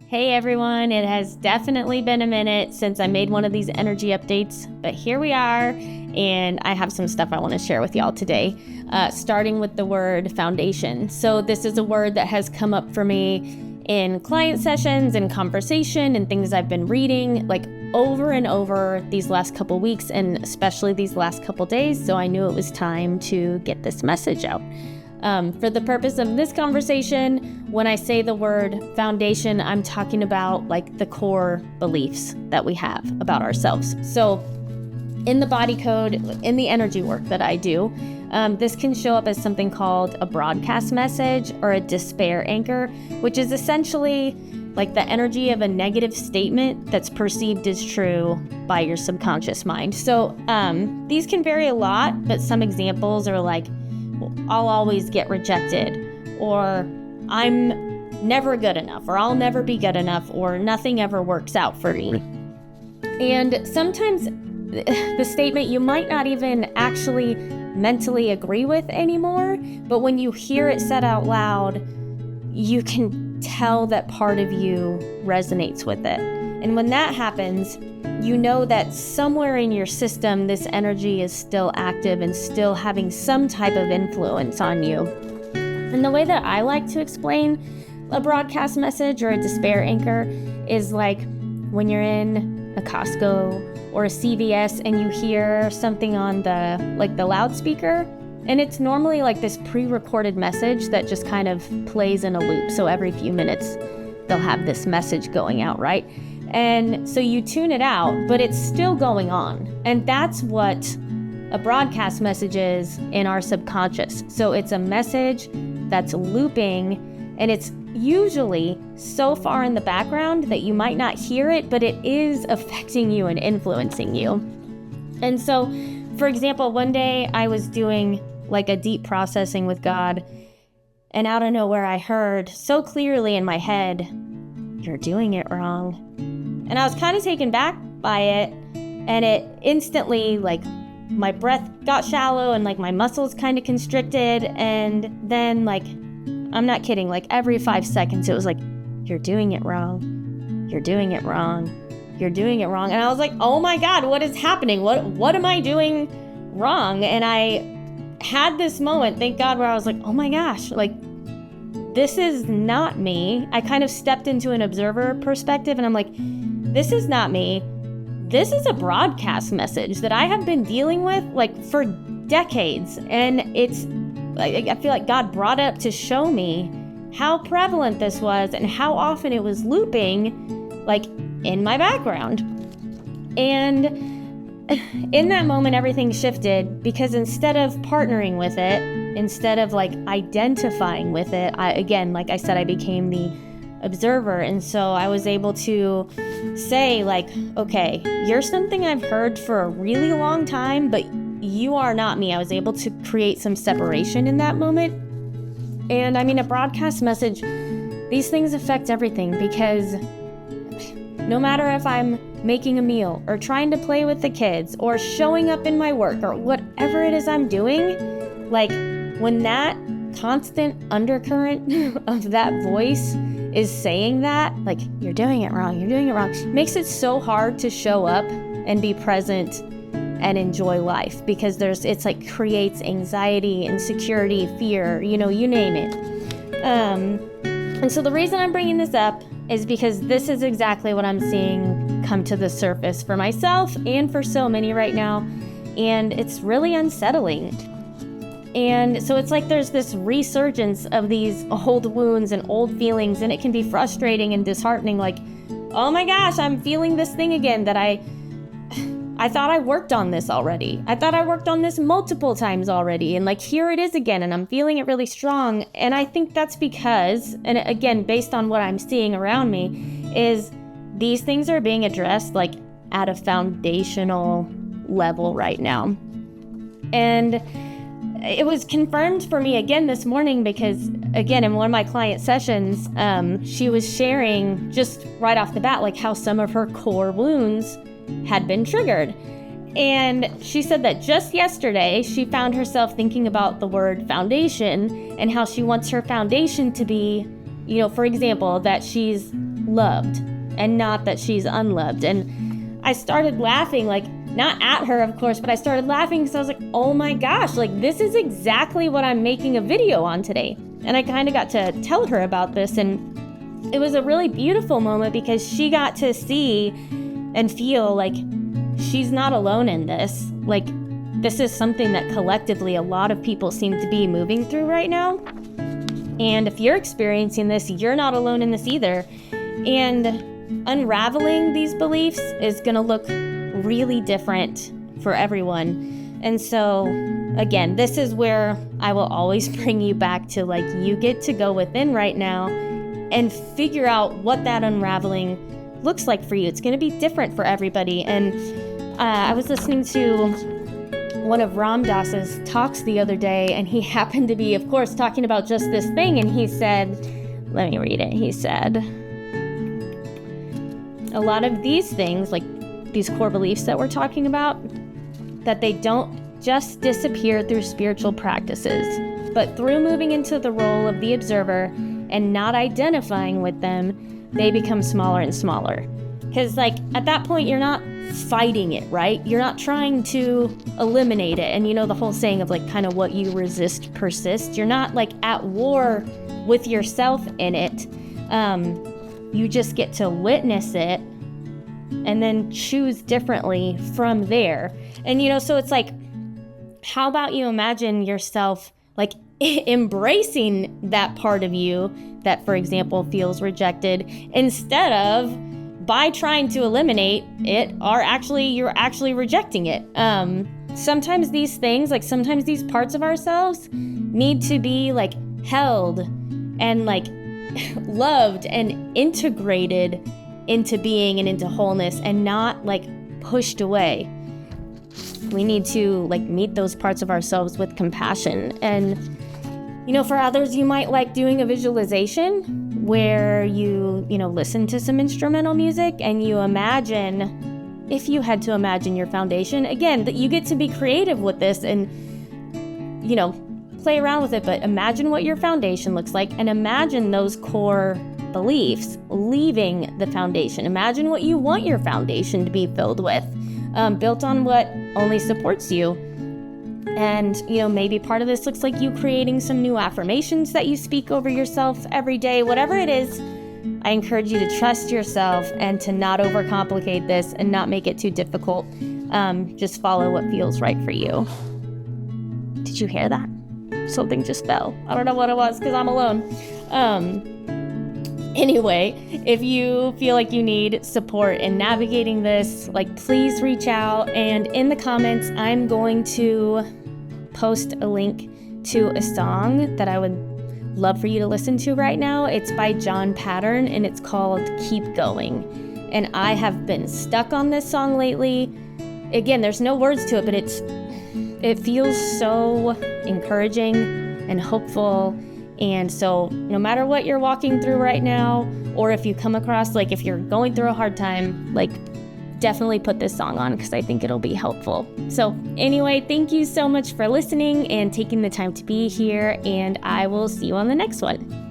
Hey everyone, it has definitely been a minute since I made one of these energy updates, but here we are, and I have some stuff I want to share with y'all today, starting with the word foundation. So this is a word that has come up for me in client sessions and conversation and things I've been reading like over and over these last couple weeks, and especially these last couple days, so I knew it was time to get this message out. For the purpose of this conversation, when I say the word foundation, I'm talking about like the core beliefs that we have about ourselves. So in the body code, in the energy work that I do, this can show up as something called a broadcast message or a despair anchor, which is essentially like the energy of a negative statement that's perceived as true by your subconscious mind. So these can vary a lot, but some examples are like, I'll always get rejected, or I'm never good enough, or I'll never be good enough, or nothing ever works out for me. And sometimes the statement you might not even actually mentally agree with anymore, but when you hear it said out loud, you can tell that part of you resonates with it. And when that happens, you know that somewhere in your system, this energy is still active and still having some type of influence on you. And the way that I like to explain a broadcast message or a despair anchor is like when you're in a Costco or a CVS and you hear something on the loudspeaker, and it's normally like this pre-recorded message that just kind of plays in a loop. So every few minutes, they'll have this message going out, right? And so you tune it out, but it's still going on. And that's what a broadcast message is in our subconscious. So it's a message that's looping, and it's usually so far in the background that you might not hear it, but it is affecting you and influencing you. And so, for example, one day I was doing like a deep processing with God, and out of nowhere I heard so clearly in my head, "You're doing it wrong." And I was kind of taken back by it, and it instantly, like, my breath got shallow and like my muscles kind of constricted, and then like, I'm not kidding, like every 5 seconds it was like, "You're doing it wrong. You're doing it wrong. You're doing it wrong." And I was like, oh my God, what is happening? What am I doing wrong? And I had this moment, thank God, where I was like, oh my gosh, like, this is not me. I kind of stepped into an observer perspective, and I'm like, this is not me. This is a broadcast message that I have been dealing with like for decades. And it's, I feel like God brought it up to show me how prevalent this was and how often it was looping like in my background. And in that moment, everything shifted, because instead of partnering with it, instead of like identifying with it, again, like I said, I became the observer. And so I was able to say like, okay, you're something I've heard for a really long time, but you are not me. I was able to create some separation in that moment. And I mean, a broadcast message, these things affect everything, because no matter if I'm making a meal or trying to play with the kids or showing up in my work or whatever it is I'm doing, like when that constant undercurrent of that voice is saying that, like, you're doing it wrong, makes it so hard to show up and be present and enjoy life, because it's like creates anxiety, insecurity, fear, you name it. And so the reason I'm bringing this up is because this is exactly what I'm seeing come to the surface for myself and for so many right now, and it's really unsettling. And so it's like there's this resurgence of these old wounds and old feelings, and it can be frustrating and disheartening, like, oh my gosh, I'm feeling this thing again that I thought I worked on this already. I thought I worked on this multiple times already, and like here it is again, and I'm feeling it really strong. And I think that's because, and again, based on what I'm seeing around me, is these things are being addressed like at a foundational level right now. And it was confirmed for me again this morning, because again, in one of my client sessions, she was sharing just right off the bat, like how some of her core wounds had been triggered. And she said that just yesterday, she found herself thinking about the word foundation and how she wants her foundation to be for example, that she's loved and not that she's unloved. And I started laughing, like, not at her, of course, but I started laughing because I was like, oh my gosh, like, this is exactly what I'm making a video on today. And I kind of got to tell her about this, and it was a really beautiful moment because she got to see and feel like she's not alone in this. Like, this is something that collectively a lot of people seem to be moving through right now. And if you're experiencing this, you're not alone in this either. And unraveling these beliefs is going to look really different for everyone. And so, again, this is where I will always bring you back to, like, you get to go within right now and figure out what that unraveling looks like for you. It's going to be different for everybody. And I was listening to one of Ram Dass's talks the other day, and he happened to be, of course, talking about just this thing. And he said, let me read it. He said, a lot of these things, like these core beliefs that we're talking about, that they don't just disappear through spiritual practices, but through moving into the role of the observer and not identifying with them, they become smaller and smaller. Because, like, at that point, you're not fighting it, right? You're not trying to eliminate it. And the whole saying of, like, kind of what you resist persists. You're not, like, at war with yourself in it. You just get to witness it and then choose differently from there. And, so it's like, how about you imagine yourself, like, embracing that part of you that, for example, feels rejected, instead of by trying to eliminate it, you're actually rejecting it. Sometimes these things, like, sometimes these parts of ourselves need to be, like, held and, like, loved and integrated into being and into wholeness, and not, like, pushed away. We need to, like, meet those parts of ourselves with compassion. And for others, you might like doing a visualization where you listen to some instrumental music and you imagine, if you had to imagine your foundation, again, that you get to be creative with this and, play around with it, but imagine what your foundation looks like, and imagine those core beliefs leaving the foundation. Imagine what you want your foundation to be filled with, built on what only supports you. And, maybe part of this looks like you creating some new affirmations that you speak over yourself every day. Whatever it is, I encourage you to trust yourself and to not overcomplicate this and not make it too difficult. Just follow what feels right for you. Did you hear that? Something just fell. I don't know what it was because I'm alone. Anyway, if you feel like you need support in navigating this, like, please reach out. And in the comments, I'm going to post a link to a song that I would love for you to listen to right now. It's by John Pattern, and it's called Keep Going. And I have been stuck on this song lately. Again, there's no words to it, but it feels so encouraging and hopeful. And so no matter what you're walking through right now, or if you come across, like, if you're going through a hard time, like, definitely put this song on because I think it'll be helpful. So anyway, thank you so much for listening and taking the time to be here, and I will see you on the next one.